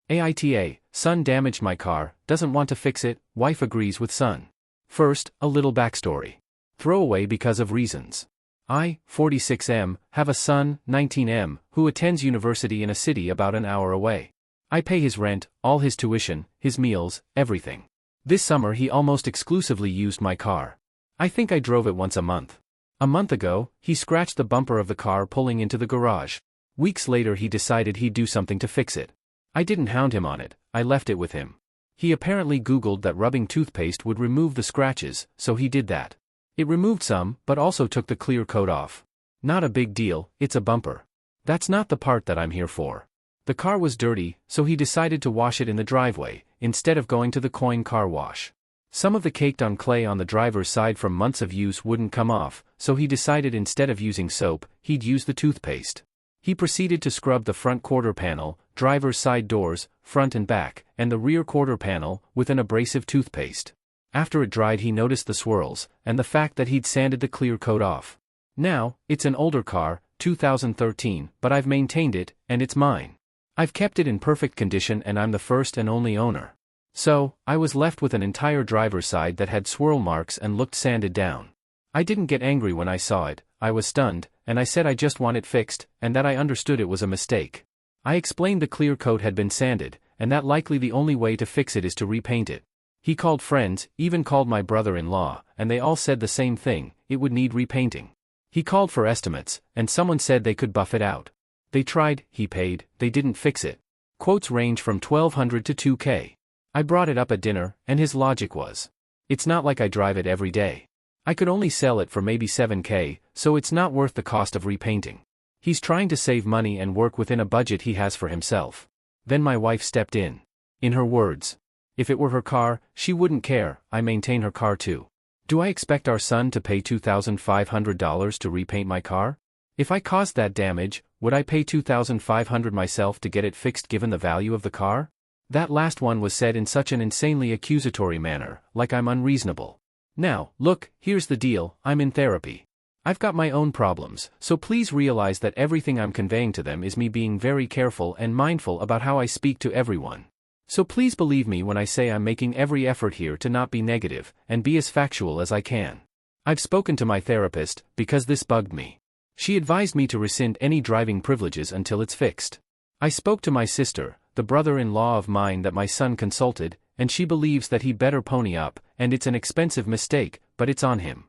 Aita, son damaged my car, doesn't want to fix it, wife agrees with son. First, a little backstory. Throwaway because of reasons. I, 46M, have a son, 19M, who attends university in a city about an hour away. I pay his rent, all his tuition, his meals, everything. This summer he almost exclusively used my car. I think I drove it once a month. A month ago, he scratched the bumper of the car pulling into the garage. Weeks later he decided he'd do something to fix it. I didn't hound him on it, I left it with him. He apparently Googled that rubbing toothpaste would remove the scratches, so he did that. It removed some, but also took the clear coat off. Not a big deal, it's a bumper. That's not the part that I'm here for. The car was dirty, so he decided to wash it in the driveway, instead of going to the coin car wash. Some of the caked-on clay on the driver's side from months of use wouldn't come off, so he decided instead of using soap, he'd use the toothpaste. He proceeded to scrub the front quarter panel, driver's side doors, front and back, and the rear quarter panel, with an abrasive toothpaste. After it dried he noticed the swirls, and the fact that he'd sanded the clear coat off. Now, it's an older car, 2013, but I've maintained it, and it's mine. I've kept it in perfect condition and I'm the first and only owner. So, I was left with an entire driver's side that had swirl marks and looked sanded down. I didn't get angry when I saw it, I was stunned, and I said I just want it fixed, and that I understood it was a mistake. I explained the clear coat had been sanded, and that likely the only way to fix it is to repaint it. He called friends, even called my brother-in-law, and they all said the same thing, it would need repainting. He called for estimates, and someone said they could buff it out. They tried, he paid, they didn't fix it. Quotes range from $1,200 to $2,000. I brought it up at dinner, and his logic was, it's not like I drive it every day. I could only sell it for maybe $7,000, so it's not worth the cost of repainting. He's trying to save money and work within a budget he has for himself. Then my wife stepped in. In her words, if it were her car, she wouldn't care, I maintain her car too. Do I expect our son to pay $2,500 to repaint my car? If I caused that damage, would I pay $2,500 myself to get it fixed given the value of the car? That last one was said in such an insanely accusatory manner, like I'm unreasonable. Now, look, here's the deal, I'm in therapy. I've got my own problems, so please realize that everything I'm conveying to them is me being very careful and mindful about how I speak to everyone. So please believe me when I say I'm making every effort here to not be negative, and be as factual as I can. I've spoken to my therapist, because this bugged me. She advised me to rescind any driving privileges until it's fixed. I spoke to my sister, the brother-in-law of mine that my son consulted, and she believes that he better pony up, and it's an expensive mistake, but it's on him.